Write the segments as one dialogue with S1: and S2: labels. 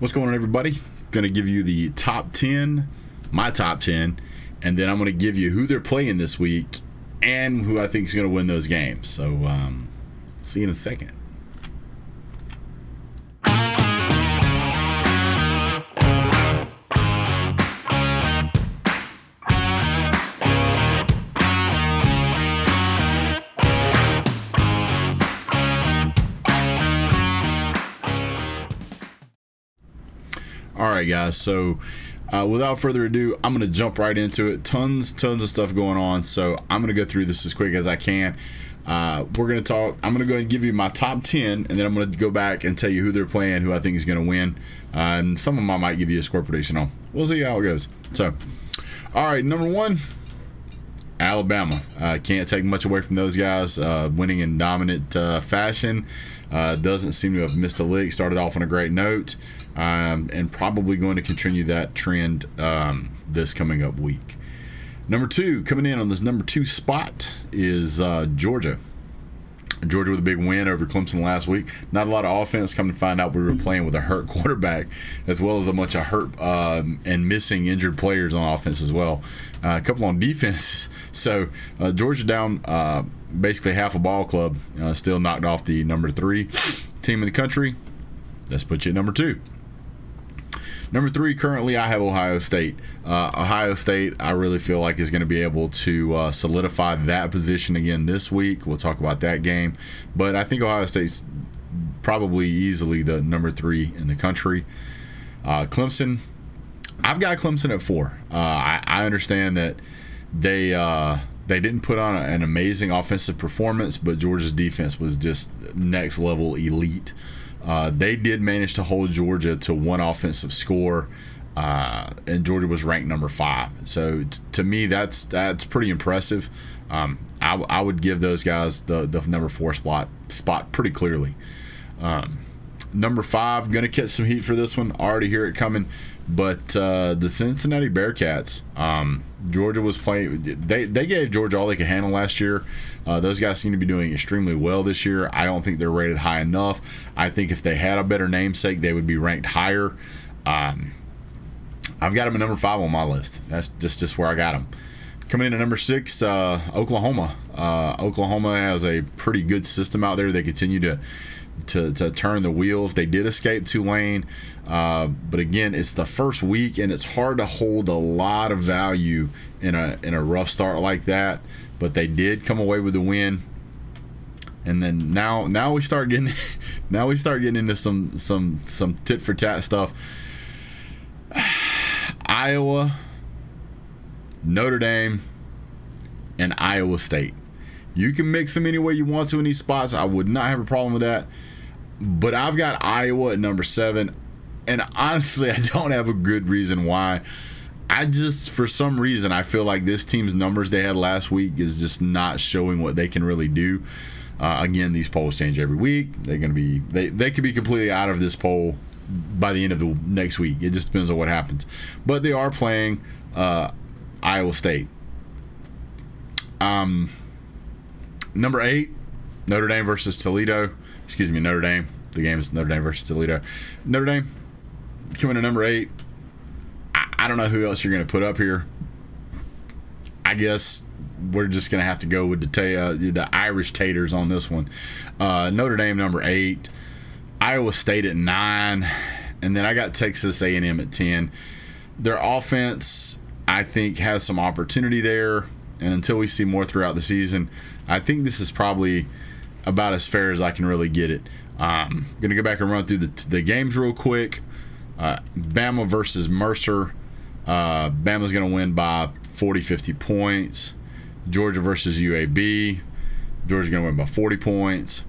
S1: What's going on, everybody? Going to give you the top 10, my top 10, and then I'm going to give you who they're playing this week and who I think is going to win those games. So, see you in a second. All right, guys, so without further ado, I'm going to jump right into it. Tons of stuff going on, so I'm going to go through this as quick as I can. I'm going to go ahead and give you my top 10, and then I'm going to go back and tell you who they're playing, who I think is going to win, and some of them I might give you a score prediction on. We'll see how it goes. So, all right, number 1, Alabama. Can't take much away from those guys. Winning in dominant fashion. Doesn't seem to have missed a lick. Started off on a great note. And probably going to continue that trend this coming up week. Number 2, coming in on this number 2 spot is Georgia. Georgia with a big win over Clemson last week. Not a lot of offense. Come to find out, we were playing with a hurt quarterback as well as a bunch of hurt and missing injured players on offense as well. A couple on defense. So Georgia down basically half a ball club. Still knocked off the number 3 team in the country. Let's put you at number 2. Number 3, currently I have Ohio State. Ohio State, I really feel like is going to be able to solidify that position again this week. We'll talk about that game. But I think Ohio State's probably easily the number 3 in the country. Clemson, I've got Clemson at 4. I understand that they didn't put on an amazing offensive performance, but Georgia's defense was just next level elite. They did manage to hold Georgia to one offensive score, and Georgia was ranked number 5. So to me, that's pretty impressive. I would give those guys the number 4 spot pretty clearly. Number 5, gonna catch some heat for this one. Already hear it coming, but the Cincinnati Bearcats. Georgia was playing. They gave Georgia all they could handle last year. Those guys seem to be doing extremely well this year. I don't think they're rated high enough. I think if they had a better namesake, they would be ranked higher. I've got them at number 5 on my list. That's just where I got them. Coming in at number 6, Oklahoma. Oklahoma has a pretty good system out there. They continue to turn the wheels. They did escape Tulane, but again, it's the first week, and it's hard to hold a lot of value in a rough start like that. But they did come away with the win, and then now we start getting into some tit for tat stuff. Iowa, Notre Dame, and Iowa State. You can mix them any way you want to in these spots. I would not have a problem with that. But I've got Iowa at number 7, and honestly, I don't have a good reason why. For some reason, I feel like this team's numbers they had last week is just not showing what they can really do. Again, these polls change every week. They could be completely out of this poll by the end of the next week. It just depends on what happens. But they are playing Iowa State. Number 8, Notre Dame versus Toledo. Excuse me, Notre Dame. The game is Notre Dame versus Toledo. Notre Dame coming to number 8. I don't know who else you're going to put up here. I guess we're just going to have to go with the Irish Taters on this one. Notre Dame number 8. Iowa State at 9. And then I got Texas A&M at 10. Their offense, I think, has some opportunity there. And until we see more throughout the season, I think this is probably about as fair as I can really get it. I'm going to go back and run through the games real quick. Bama versus Mercer. Bama's going to win by 40-50 points. Georgia versus UAB. Georgia's going to win by 40 points.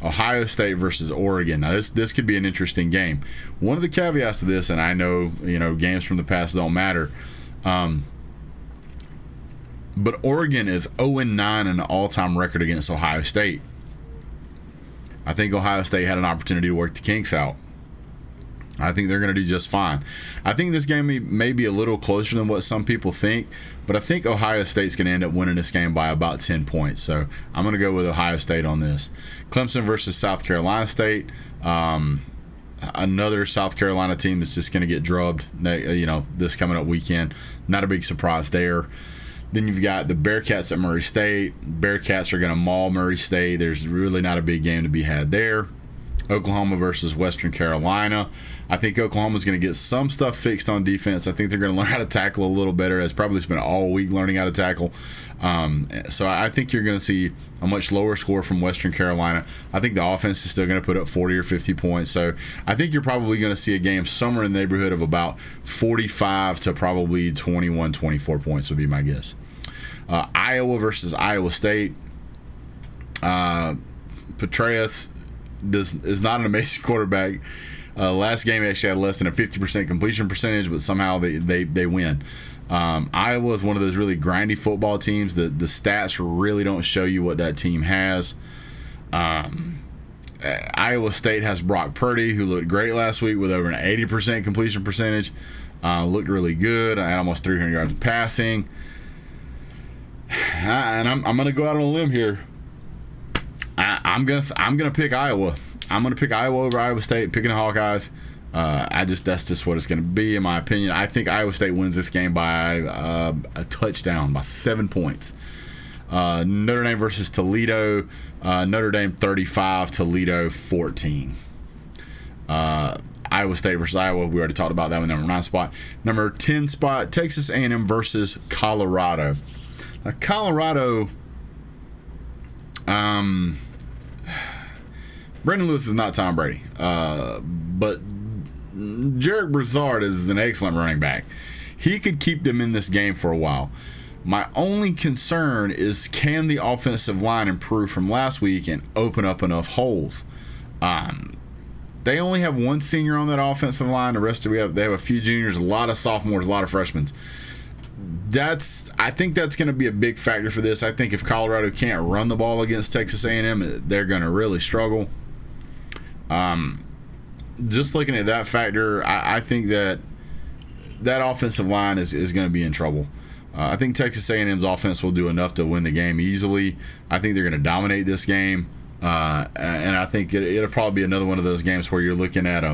S1: Ohio State versus Oregon. Now, this could be an interesting game. One of the caveats to this, and I know games from the past don't matter, but Oregon is 0-9 in an all-time record against Ohio State. I think Ohio State had an opportunity to work the kinks out. I think they're going to do just fine. I think this game may be a little closer than what some people think, but I think Ohio State's going to end up winning this game by about 10 points. So I'm going to go with Ohio State on this. Clemson versus South Carolina State. another South Carolina team that's just going to get drubbed, this coming up weekend. Not a big surprise there. Then you've got the Bearcats at Murray State. Bearcats are going to maul Murray State. There's really not a big game to be had there. Oklahoma versus Western Carolina. I think Oklahoma's going to get some stuff fixed on defense. I think they're going to learn how to tackle a little better. It's probably spent all week learning how to tackle. So I think you're going to see a much lower score from Western Carolina. I think the offense is still going to put up 40 or 50 points. So I think you're probably going to see a game somewhere in the neighborhood of about 45 to probably 21, 24 points would be my guess. Iowa versus Iowa State. Petraeus is not an amazing quarterback. Last game actually had less than a 50% completion percentage, but somehow they win. Iowa is one of those really grindy football teams. The stats really don't show you what that team has. Iowa State has Brock Purdy, who looked great last week with over an 80% completion percentage. Looked really good. I had almost 300 yards of passing. And I'm going to go out on a limb here. I'm gonna pick Iowa. I'm gonna pick Iowa over Iowa State. Picking the Hawkeyes. That's just what it's gonna be in my opinion. I think Iowa State wins this game by a touchdown, by 7 points. Notre Dame versus Toledo. Notre Dame 35, Toledo 14. Iowa State versus Iowa. We already talked about that one. Number 9 spot. Number 10 spot. Texas A&M versus Colorado. Now, Colorado. Brandon Lewis is not Tom Brady, but Jarek Broussard is an excellent running back. He could keep them in this game for a while. My only concern is, can the offensive line improve from last week and open up enough holes? They only have one senior on that offensive line. The rest they have a few juniors, a lot of sophomores, a lot of freshmen. I think that's going to be a big factor for this. I think if Colorado can't run the ball against Texas A&M, they're going to really struggle. Just looking at that factor, I think that offensive line is going to be in trouble. I think Texas A&M's offense will do enough to win the game easily. I think they're going to dominate this game, and I think it'll probably be another one of those games where you're looking at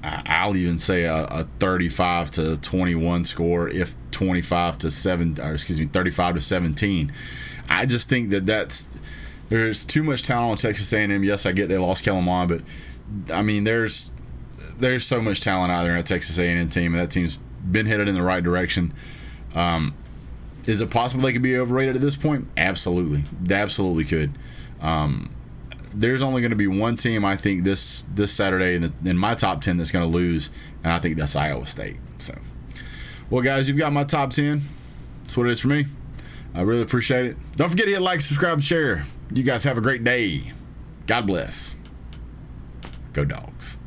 S1: I'll even say a 35 to 21 score, if 35 to 17. I just think there's too much talent on Texas A&M. Yes, I get they lost Kellen Mond, but I mean there's so much talent out there in a Texas A&M team, and that team's been headed in the right direction. Is it possible they could be overrated at this point? Absolutely, they absolutely could. There's only going to be one team, I think, this Saturday in my top 10 that's going to lose, and I think that's Iowa State. So, well, guys, you've got my top 10. That's what it is for me. I really appreciate it. Don't forget to hit like, subscribe, and share. You guys have a great day. God bless. Go Dogs.